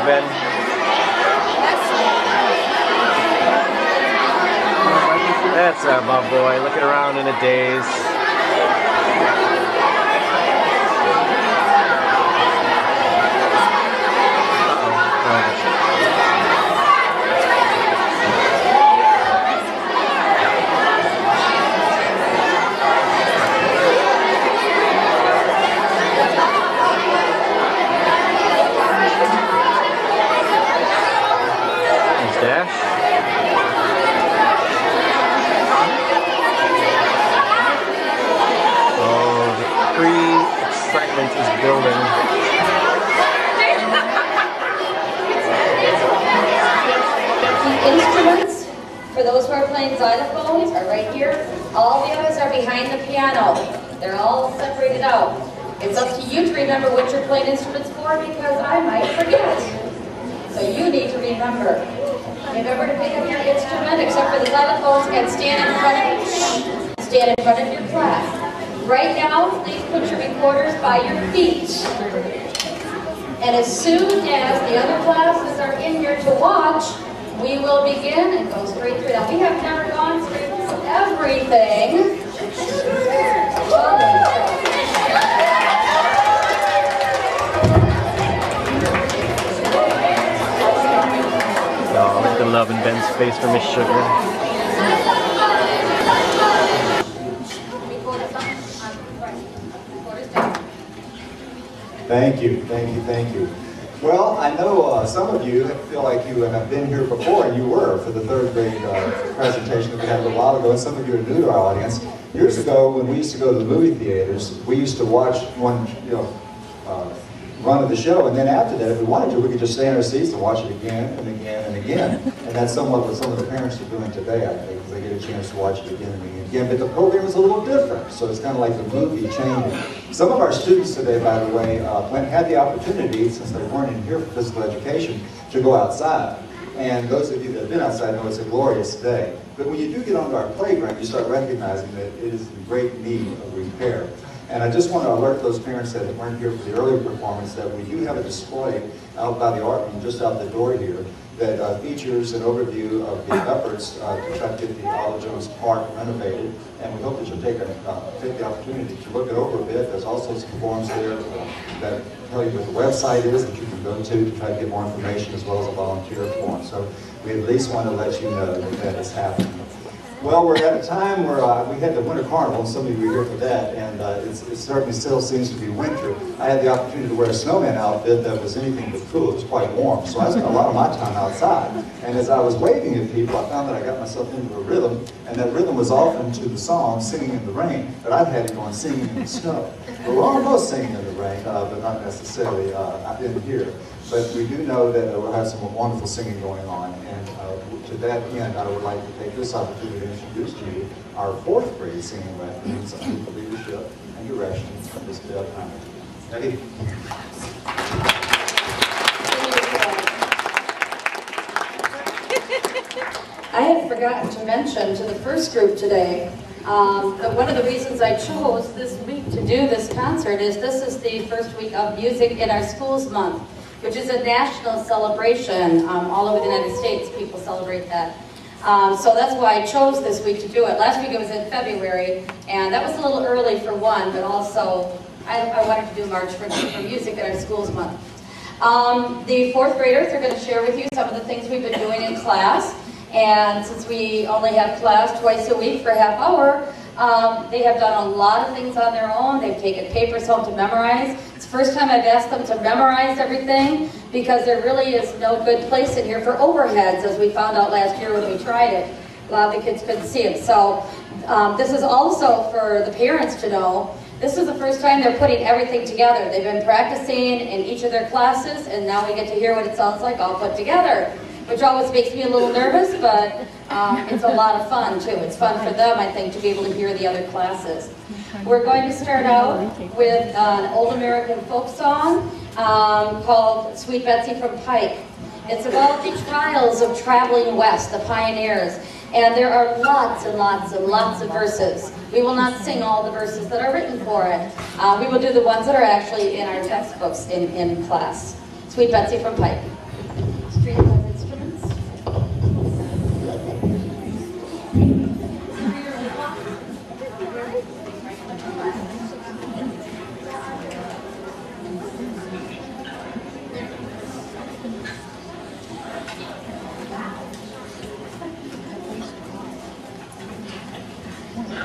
Ben. That's my boy, looking around in a daze. Dash. Oh, the pre-excitement is building. The instruments for those who are playing xylophones are right here. All the others are behind the piano. They're all separated out. It's up to you to remember what you're playing instruments for, because I might forget. So you need to remember. Remember to pick up your instrument, except for the xylophones, and stand in front of your class. Right now, please put your recorders by your feet. And as soon as the other classes are in here to watch, we will begin and go straight through. Now, we have never gone through everything. Oh, the love in Ben's face for Miss Sugar. Thank you, thank you, thank you. Well, I know some of you feel like you have been here before, and you were for the third grade presentation that we had a little while ago, and some of you are new to our audience. Years ago, when we used to go to the movie theaters, we used to watch one, run of the show, and then after that, if we wanted to, we could just stay in our seats and watch it again and again and again. And that's somewhat what some of the parents are doing today, I think, because they get a chance to watch it again and again. But the program is a little different, so it's kind of like the movie changing. Some of our students today, by the way, had the opportunity, since they weren't in here for physical education, to go outside. And those of you that have been outside know it's a glorious day. But when you do get onto our playground, you start recognizing that it is in great need of repair. And I just want to alert those parents that weren't here for the earlier performance that we do have a display out by the art room, just out the door here, that features an overview of the efforts to try to get the Olive Jones Park renovated. And we hope that you'll take the opportunity to look it over a bit. There's also some forums there that tell you what the website is that you can go to try to get more information, as well as a volunteer form. So we at least want to let you know that is happening. Well, we're at a time where we had the Winter Carnival, and some of you were here for that, and it certainly still seems to be winter. I had the opportunity to wear a snowman outfit that was anything but cool. It was quite warm, so I spent a lot of my time outside. And as I was waving at people, I found that I got myself into a rhythm, and that rhythm was often to the song, Singing in the Rain, but I've had it going Singing in the Snow. We're almost singing in the rain, but not necessarily in here. But we do know that we'll have some wonderful singing going on, and to that end, I would like to take this opportunity to introduce to you our fourth grade singing reference under the leadership and direction of Ms. Deb Hunter. Ready? I had forgotten to mention to the first group today that one of the reasons I chose this week to do this concert is this is the first week of Music in Our Schools Month, which is a national celebration. All over the United States, people celebrate that. So that's why I chose this week to do it. Last week it was in February, and that was a little early for one, but also I wanted to do March for Music in Our Schools Month. The fourth graders are going to share with you some of the things we've been doing in class. And since we only have class twice a week for a half hour, they have done a lot of things on their own. They've taken papers home to memorize. It's the first time I've asked them to memorize everything, because there really is no good place in here for overheads, as we found out last year when we tried it. A lot of the kids couldn't see it. So this is also for the parents to know. This is the first time they're putting everything together. They've been practicing in each of their classes, and now we get to hear what it sounds like all put together, which always makes me a little nervous, but it's a lot of fun too. It's fun for them, I think, to be able to hear the other classes. We're going to start out with an old American folk song called Sweet Betsy from Pike. It's about the trials of traveling west, the pioneers. And there are lots and lots and lots of verses. We will not sing all the verses that are written for it. We will do the ones that are actually in our textbooks in class. Sweet Betsy from Pike. Oh,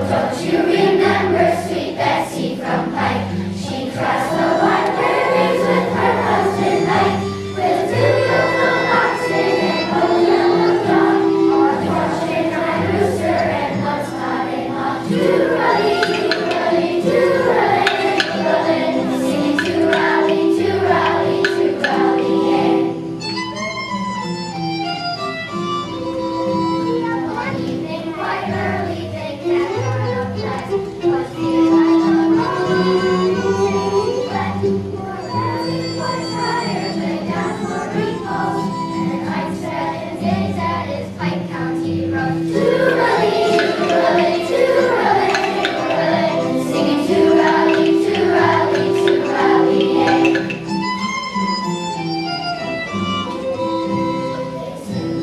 don't you remember sweet Betsy from Pike? She crossed the wide prairies with her husband Ike, with 2 young oxen and 1 yellow dog, 1 Russian red rooster and 1 spotted hawk. Toorally, toorally, toorally, toorally, singing toorally, toorally, toorally, yeah. One evening quite early, they camped on a flat. Was it like a rolling flat? For Betsy was tired, lay down for repose, and Ike sat and gazed at his Pike County road. Toorally, toorally, toorally, toorally, singing toorally, toorally, toorally, yeah.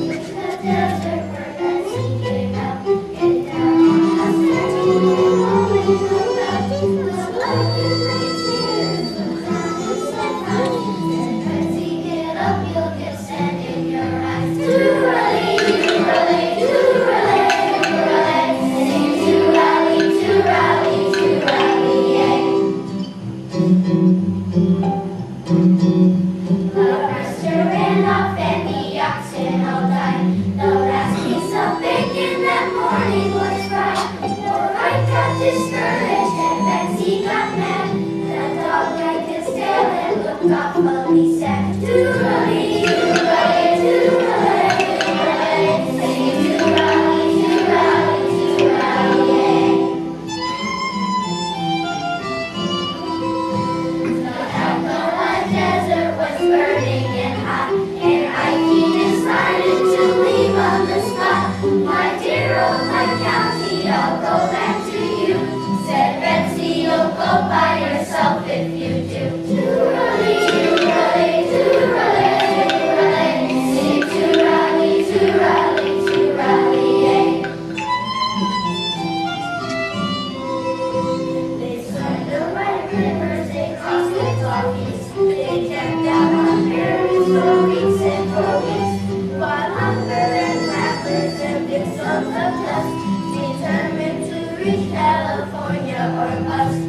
It's the desert where Betsy came out, get down on the sand, rolling about. The blood in green tears, the ground was so high. Said Betsy, get up, you'll get sand in your eyes. Toorally, toorally, toorally, toorally, singing toorally, toorally, toorally, yeah. The rooster ran off and the oxen all died. The last piece of bacon that morning was fried. Poor Ike got discouraged and Betsy got mad. The dog wagged his tail and looked awfully sad. Toorally, toorally, toorally, toorally, singing toorally, toorally, toorally, yeah. Out the wide desert was burning and hot, and Ike decided to leave on the spot. My dear old Pike County, I'll go back to you. Said Betsy, you'll go by yourself if you do. Toorally, toorally, toorally, toorally, sing toorally, toorally, toorally, yeah. They swam the red rivers, they crossed the talkies, they camped out on prairies for weeks and for weeks, while hunger and rappers and big songs of dust determined to reach California or bust.